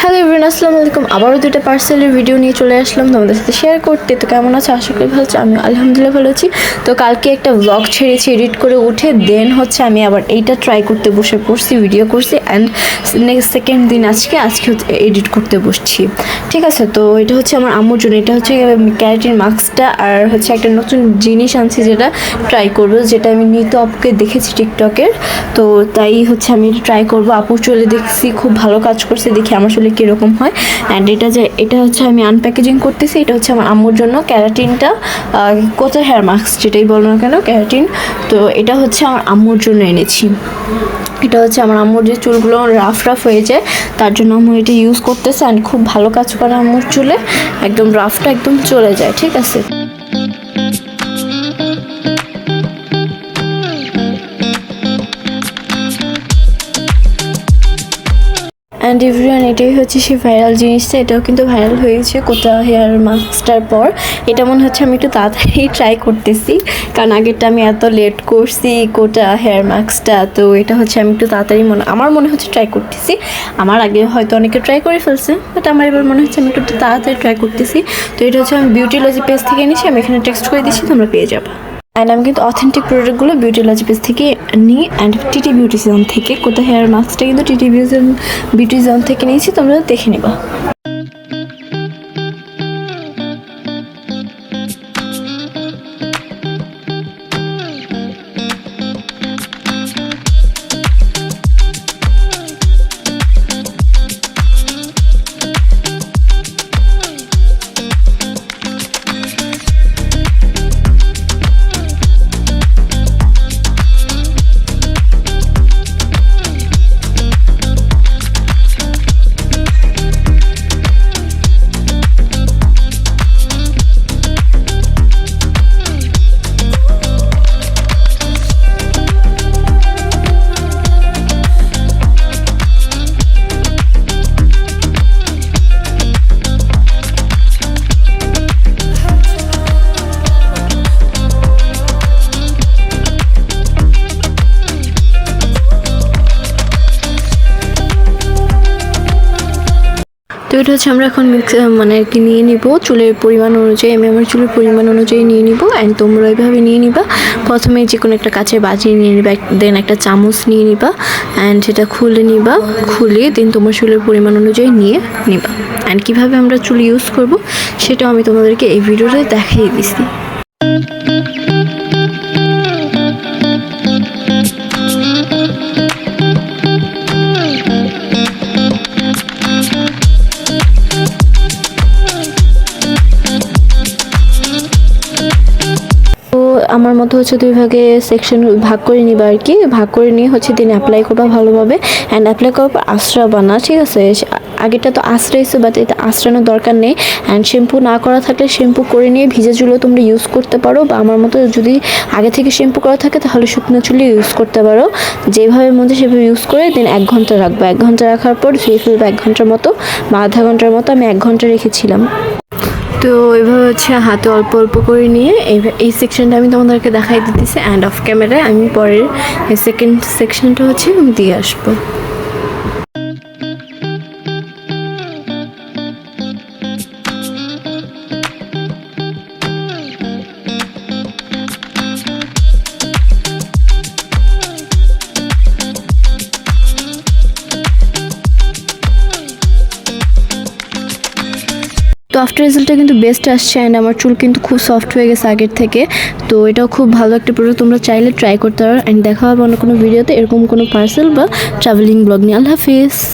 Hello everyone, আসসালামু আলাইকুম। আবারও দুটো পার্সেলের ভিডিও নিয়ে চলে আসলাম তোমাদের সাথে শেয়ার করতে। তো কেমন আছো? আশা করি ভালো আছি। আমি আলহামদুলিল্লাহ ভালো আছি। তো কালকে একটা ব্লগ ছেড়েছি এডিট করে উঠে, দেন আমি আবার এইটা ট্রাই করতে বসে পড়ছি, ভিডিও করছি অ্যান্ড নেক্সট সেকেন্ড দিন আজকে হচ্ছে এডিট করতে বসছি। ঠিক আছে, তো এটা হচ্ছে আমার আম্মুর জন্য। এটা হচ্ছে ক্যারাটিন মাস্কটা, আর হচ্ছে একটা নতুন জিনিস আনছি যেটা ট্রাই করবো, যেটা আমি নিত আপুকে দেখেছি টিকটকের। তো তাই হচ্ছে আমি ট্রাই করবো। আপুর চলে দেখছি খুব ভালো কাজ করছে, দেখি আমার চুলে কীরকম হয়। অ্যান্ড এটা হচ্ছে আমি আনপ্যাকেজিং করতেছি। এটা হচ্ছে আমার আম্মুর জন্য ক্যারাটিনটা, কোথা হেয়ার মাস্ক যেটাই বলো না কেন, ক্যারাটিন। তো এটা হচ্ছে আমার আম্মুর জন্য এনেছি। এটা হচ্ছে আমার আম্মুর যে চুলগুলো রাফ হয়ে যায় তার জন্য আম্মু এটা ইউজ করতেছে। অ্যান্ড খুব ভালো কাজ করে আম্মুর চুলে, একদম রাফটা একদম চলে যায়। ঠিক আছে, অ্যান্ড এভরিওয়ান, এটাই হচ্ছে সেই ভাইরাল জিনিসটা। এটাও কিন্তু ভাইরাল হয়েছে কোটা হেয়ার মাস্কটার পর। এটা মনে হচ্ছে আমি একটু তাড়াতাড়ি ট্রাই করতেছি, কারণ আগেরটা আমি এত লেট করছি কোটা হেয়ার মাস্কটা। তো এটা হচ্ছে আমি একটু তাড়াতাড়ি আমার মনে হচ্ছে ট্রাই করতেছি। আমার আগে হয়তো অনেকে ট্রাই করে ফেলছে, বাট আমার এবার মনে হচ্ছে আমি একটু তাড়াতাড়ি ট্রাই করতেছি। তো এটা হচ্ছে আমি বিউটিলজি পেজ থেকে এনেছি। আমি এখানে টেক্সট করে দিচ্ছি, তোমরা পেয়ে যাবে। অ্যান্ড আমি কিন্তু অথেন্টিক প্রোডাক্টগুলো বিউটিলজি পেজ থেকে নিই, অ্যান্ড টিটি বিউটি জোন থেকে। কোথায় হেয়ার মাস্কটা কিন্তু টিটি বিউটি জোন থেকে নিয়েছি, তোমরা দেখে নিবা। তো এটা হচ্ছে আমরা এখন মানে আর কি নিয়ে নিব চুলের পরিমাণ অনুযায়ী। আমি আমার চুলের পরিমাণ অনুযায়ী নিয়ে নিব, অ্যান্ড তোমরা এইভাবে নিয়ে নিবা। প্রথমে যে কোনো একটা কাচের বাটি নিয়ে নিবা, দেন একটা চামচ নিয়ে নিবা, অ্যান্ড সেটা খুলে নিবা। খুলে দেন তোমার চুলের পরিমাণ অনুযায়ী নিয়ে নিবা। অ্যান্ড কীভাবে আমরা চুল ইউজ করব সেটাও আমি তোমাদেরকে এই ভিডিওতে দেখিয়ে দিছি। আমার মতো হচ্ছে দুই ভাগে সেকশন ভাগ করে নিবা আর কি। ভাগ করে নিয়ে হচ্ছে দিন অ্যাপ্লাই করবা ভালোভাবে, অ্যান্ড অ্যাপ্লাই করার পর আশ্রাবা না। ঠিক আছে, আগেটা তো আশ্রাইছো, বাট এটা আশ্রানোর দরকার নেই। অ্যান্ড শ্যাম্পু না করা থাকলে শ্যাম্পু করে নিয়ে ভিজা চুলও তোমরা ইউজ করতে পারো, বা আমার মতো যদি আগে থেকে শ্যাম্পু করা থাকে তাহলে শুকনো চুলে ইউজ করতে পারো। যেভাবে মধ্যে সেভাবে ইউজ করে দিন 1 ঘন্টা রাখবা। 1 ঘন্টা রাখার পর ধুয়ে ফেলবা 1 ঘন্টার মতো বা আধা ঘন্টার মতো। আমি 1 ঘন্টা রেখেছিলাম। তো এভাবে হচ্ছে হাতে অল্প অল্প করে নিয়ে এই সেকশনটা আমি তোমাদেরকে দেখাই দিতেছি, অ্যান্ড অফ ক্যামেরায় আমি পরের সেকেন্ড সেকশনটা হচ্ছে আমি দিয়ে আসবো। তো আফটার রেজাল্টটা কিন্তু বেস্ট আসছে, অ্যান্ড আমার চুল কিন্তু খুব সফট হয়ে গেছে আগের থেকে। তো এটাও খুব ভালো একটা প্রোডাক্ট, তোমরা চাইলে ট্রাই করতে পারো। অ্যান্ড দেখা হবে অন্য কোনো ভিডিওতে এরকম কোনো পার্সেল বা ট্রাভেলিং ব্লগ নিয়ে। আল্লাহ হাফিজ।